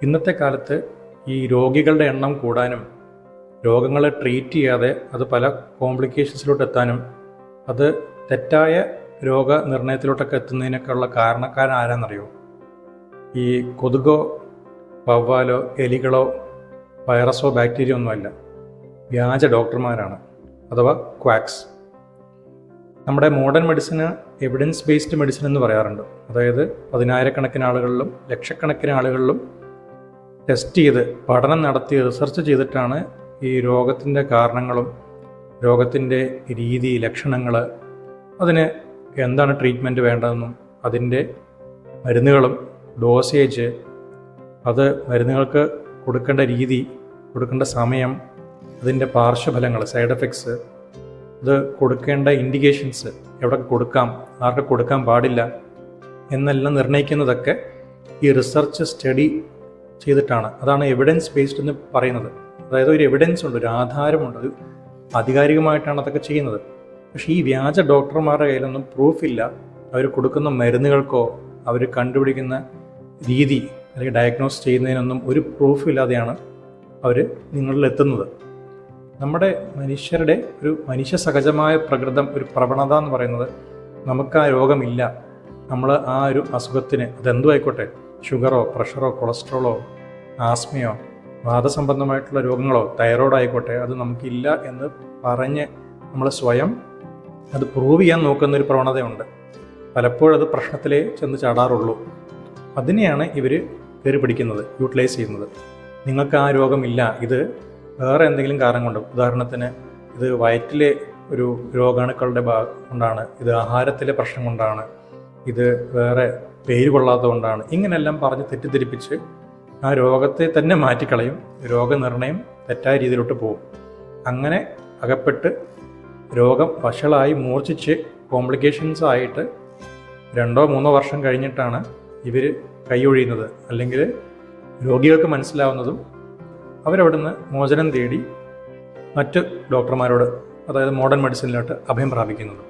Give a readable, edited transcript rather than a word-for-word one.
ഇന്നത്തെ കാലത്ത് ഈ രോഗികളുടെ എണ്ണം കൂടാനും രോഗങ്ങളെ ട്രീറ്റ് ചെയ്യാതെ അത് പല കോംപ്ലിക്കേഷൻസിലോട്ട് എത്താനും അത് തെറ്റായ രോഗനിർണയത്തിലോട്ടൊക്കെ എത്തുന്നതിനൊക്കെയുള്ള കാരണക്കാരൻ ആരാന്നറിയോ? ഈ കൊതുകോ വവ്വാലോ എലികളോ വൈറസോ ബാക്ടീരിയ ഒന്നുമല്ല, വ്യാജ ഡോക്ടർമാരാണ്, അഥവാ ക്വാക്സ്. നമ്മുടെ modern medicine evidence based medicine എന്ന് പറയാറുണ്ട്. അതായത് 10,000-കണക്കിന് ആളുകളിലും ലക്ഷക്കണക്കിന് ആളുകളിലും ടെസ്റ്റ് ചെയ്ത് പഠനം നടത്തി റിസർച്ച് ചെയ്തിട്ടാണ് ഈ രോഗത്തിൻ്റെ കാരണങ്ങളും രോഗത്തിൻ്റെ രീതി, ലക്ഷണങ്ങൾ, അതിന് എന്താണ് ട്രീറ്റ്മെൻറ്റ് വേണ്ടതെന്നും അതിൻ്റെ മരുന്നുകളും ഡോസേജ്, അത് മരുന്നുകൾക്ക് കൊടുക്കേണ്ട രീതി, കൊടുക്കേണ്ട സമയം, അതിൻ്റെ പാർശ്വഫലങ്ങൾ, സൈഡ് എഫക്ട്സ്, ഇത് കൊടുക്കേണ്ട ഇൻഡിക്കേഷൻസ്, എവിടെ കൊടുക്കാം, ആർക്ക് കൊടുക്കാൻ പാടില്ല എന്നെല്ലാം നിർണ്ണയിക്കുന്നതൊക്കെ ഈ റിസർച്ച് സ്റ്റഡി ചെയ്തിട്ടാണ്. അതാണ് എവിഡൻസ് ബേസ്ഡ് എന്ന് പറയുന്നത്. അതായത് ഒരു എവിഡൻസ് ഉണ്ട്, ഒരു ആധാരമുണ്ട്, അത് ആധികാരികമായിട്ടാണ് അതൊക്കെ ചെയ്യുന്നത്. പക്ഷേ ഈ വ്യാജ ഡോക്ടർമാരുടെ കയ്യിലൊന്നും പ്രൂഫില്ല. അവർ കൊടുക്കുന്ന മരുന്നുകൾക്കോ അവർ കണ്ടുപിടിക്കുന്ന രീതി അല്ലെങ്കിൽ ഡയഗ്നോസ് ചെയ്യുന്നതിനൊന്നും ഒരു പ്രൂഫില്ലാതെയാണ് അവർ നിങ്ങളിലെത്തുന്നത്. നമ്മുടെ മനുഷ്യരുടെ ഒരു മനുഷ്യ സഹജമായ പ്രകൃതം, ഒരു പ്രവണത എന്ന് പറയുന്നത് നമുക്ക് ആ രോഗമില്ല, നമ്മൾ ആ ഒരു അസുഖത്തിന്, അതെന്തു ആയിക്കോട്ടെ, ഷുഗറോ പ്രഷറോ കൊളസ്ട്രോളോ ആസ്മയോ വാദസംബന്ധമായിട്ടുള്ള രോഗങ്ങളോ തൈറോയ്ഡ് ആയിക്കോട്ടെ, അത് നമുക്കില്ല എന്ന് പറഞ്ഞ് നമ്മൾ സ്വയം അത് പ്രൂവ് ചെയ്യാൻ നോക്കുന്നൊരു പ്രവണതയുണ്ട്. പലപ്പോഴും അത് പ്രശ്നത്തിലേ ചെന്ന് ചാടാറുള്ളൂ. അതിനെയാണ് ഇവർ കയറി പിടിക്കുന്നത്, യൂട്ടിലൈസ് ചെയ്യുന്നത്. നിങ്ങൾക്ക് ആ രോഗമില്ല, ഇത് വേറെ എന്തെങ്കിലും കാരണം കൊണ്ട്, ഉദാഹരണത്തിന് ഇത് വയറ്റിലെ ഒരു രോഗാണുക്കളുടെ കൊണ്ടാണ്, ഇത് ആഹാരത്തിലെ പ്രശ്നം കൊണ്ടാണ്, ഇത് വേറെ പേര് കൊള്ളാത്തത് കൊണ്ടാണ്, ഇങ്ങനെല്ലാം പറഞ്ഞ് തെറ്റിദ്ധരിപ്പിച്ച് ആ രോഗത്തെ തന്നെ മാറ്റിക്കളയും. രോഗനിർണയം തെറ്റായ രീതിയിലോട്ട് പോകും. അങ്ങനെ അകപ്പെട്ട് രോഗം വഷളായി മൂർച്ഛിച്ച് കോംപ്ലിക്കേഷൻസ് ആയിട്ട് 2-3 വർഷം കഴിഞ്ഞിട്ടാണ് ഇവർ കൈയൊഴിയുന്നത്. അല്ലെങ്കിൽ രോഗികൾക്ക് മനസ്സിലാവുന്നതും അവരവിടുന്ന് മോചനം തേടി മറ്റ് ഡോക്ടർമാരോട്, അതായത് മോഡേൺ മെഡിസിനിലോട്ട് അഭയം പ്രാപിക്കുന്നത്.